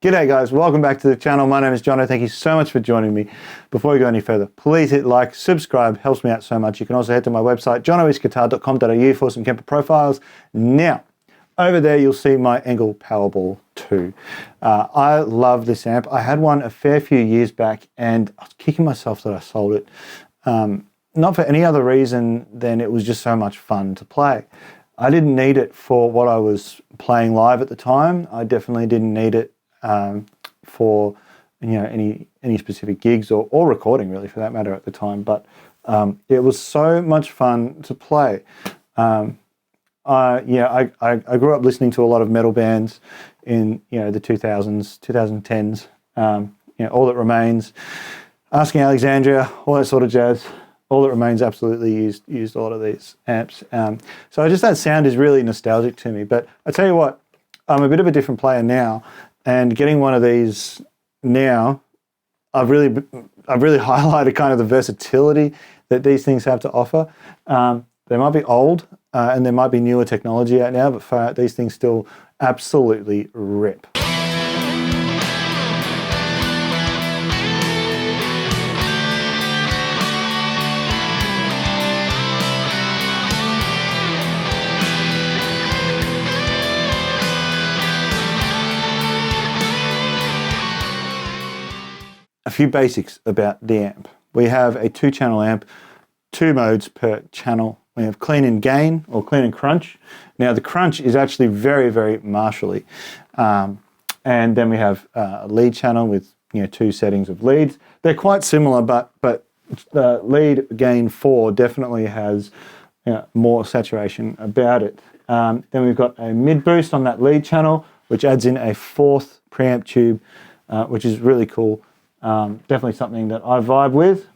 G'day guys, welcome back to the channel. My name is Jono. Thank you so much for joining me. Before we go any further, please hit like, subscribe, helps me out so much. You can also head to my website, jonoisguitar.com.au for some Kemper Profiles. Now, over there you'll see my Engl Powerball 2. I love this amp. I had one a fair few years back and I was kicking myself that I sold it. Not for any other reason than it was just so much fun to play. I didn't need it for what I was playing live at the time. I definitely didn't need it for any specific gigs or recording really for that matter at the time, but it was so much fun to play. I grew up listening to a lot of metal bands in the 2000s, 2010s. All That Remains, Asking Alexandria, all that sort of jazz. All That Remains absolutely used a lot of these amps. So just that sound is really nostalgic to me. But I tell you what, I'm a bit of a different player now. And getting one of these now, I've really highlighted kind of the versatility that these things have to offer. They might be old and there might be newer technology out now, but these things still absolutely rip. A few basics about the amp. We have a 2-channel amp, 2 modes per channel. We have clean and gain or clean and crunch. Now the crunch is actually very, very martially. And then we have a lead channel with 2 settings of leads. They're quite similar, but the lead gain 4 definitely has more saturation about it. Then we've got a mid boost on that lead channel, which adds in a 4th preamp tube, which is really cool. Definitely something that I vibe with.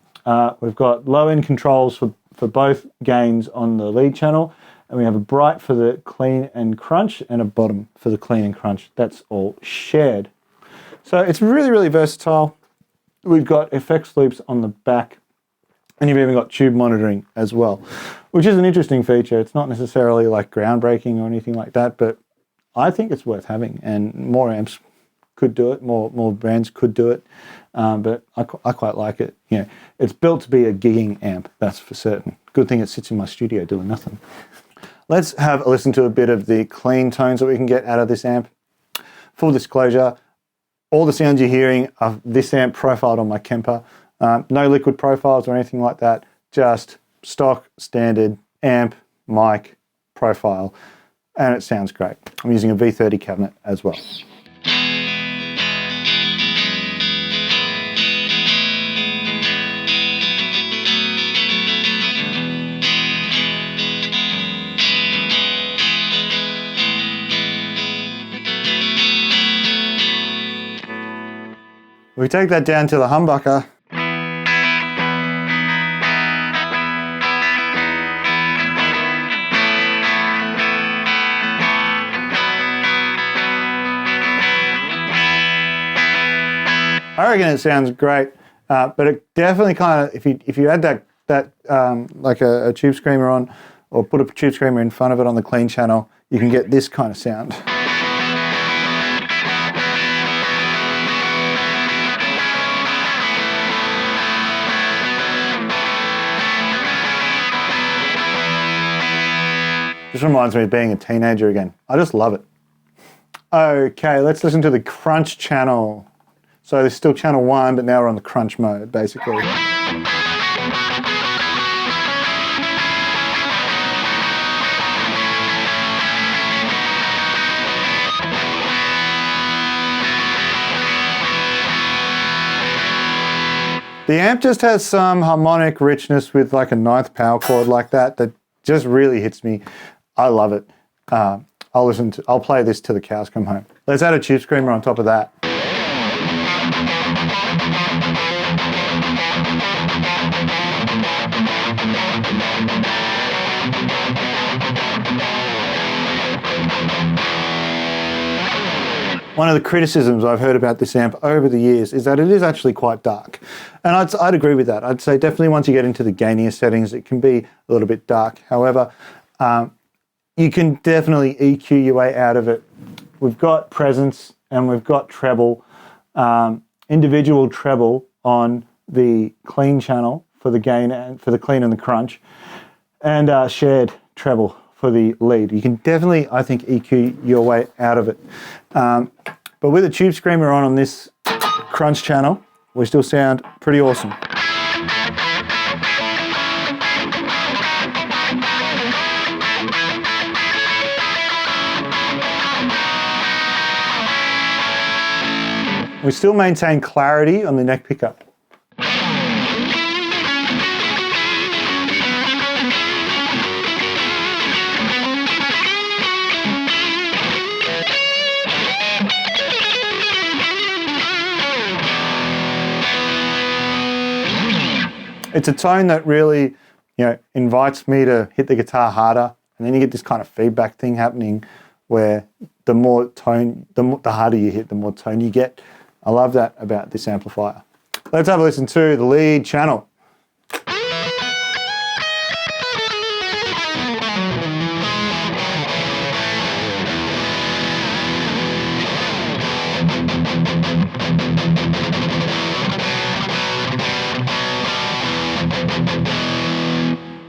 We've got low end controls for both gains on the lead channel, and we have a bright for the clean and crunch and a bottom for the clean and crunch. That's all shared. So it's really, really versatile. We've got effects loops on the back, and you've even got tube monitoring as well, which is an interesting feature. It's not necessarily like groundbreaking or anything like that, but I think it's worth having, and more amps could do it, more brands could do it, but I quite like it. It's built to be a gigging amp, that's for certain. Good thing it sits in my studio doing nothing. Let's have a listen to a bit of the clean tones that we can get out of this amp. Full disclosure, all the sounds you're hearing are this amp profiled on my Kemper. No liquid profiles or anything like that, just stock, standard amp, mic, profile, and it sounds great. I'm using a V30 cabinet as well. We take that down to the humbucker. I reckon it sounds great, but it definitely kind of, if you add that like a tube screamer on, or put a tube screamer in front of it on the clean channel, you can get this kind of sound. Just reminds me of being a teenager again. I just love it. Okay, let's listen to the crunch channel. So there's still channel 1, but now we're on the crunch mode, basically. The amp just has some harmonic richness with like a 9th power chord like that just really hits me. I love it. I'll play this till the cows come home. Let's add a tube screamer on top of that. One of the criticisms I've heard about this amp over the years is that it is actually quite dark. And I'd agree with that. I'd say definitely once you get into the gainier settings, it can be a little bit dark. However, you can definitely EQ your way out of it. We've got presence and we've got treble, individual treble on the clean channel for the gain and for the clean and the crunch, and shared treble for the lead. You can definitely, I think, EQ your way out of it. But with a tube screamer on this crunch channel, we still sound pretty awesome. We still maintain clarity on the neck pickup. It's a tone that really, invites me to hit the guitar harder, and then you get this kind of feedback thing happening where the more tone, the harder you hit, the more tone you get. I love that about this amplifier. Let's have a listen to the lead channel.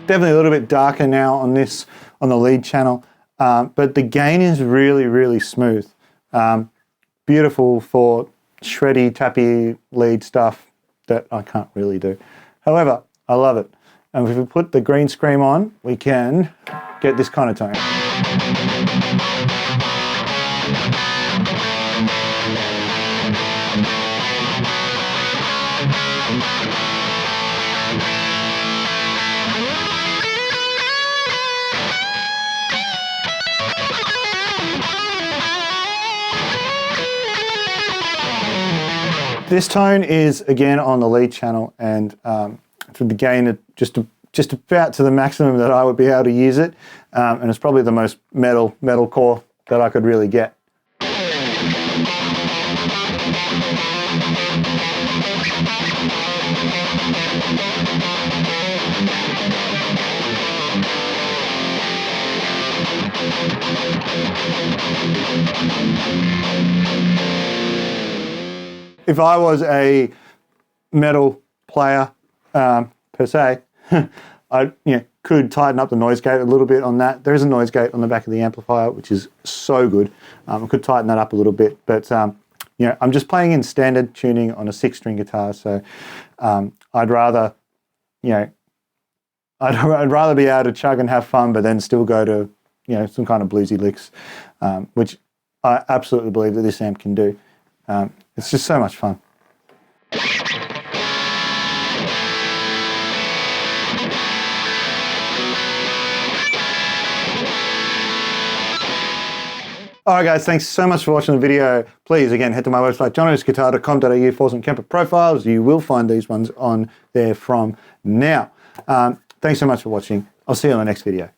Definitely a little bit darker now on this, on the lead channel, but the gain is really, really smooth. Beautiful for shreddy, tappy lead stuff that I can't really do. However, I love it. And if we put the green scream on, we can get this kind of tone. This tone is again on the lead channel, and for the gain just about to the maximum that I would be able to use it, and it's probably the most metal core that I could really get. If I was a metal player per se, I could tighten up the noise gate a little bit on that. There is a noise gate on the back of the amplifier, which is so good. I could tighten that up a little bit, but I'm just playing in standard tuning on a 6-string guitar, so I'd rather I'd rather be able to chug and have fun, but then still go to some kind of bluesy licks, which I absolutely believe that this amp can do. It's just so much fun. Alright guys, thanks so much for watching the video. Please, again, head to my website, johnosguitar.com.au for some Kemper Profiles. You will find these ones on there from now. Thanks so much for watching. I'll see you on the next video.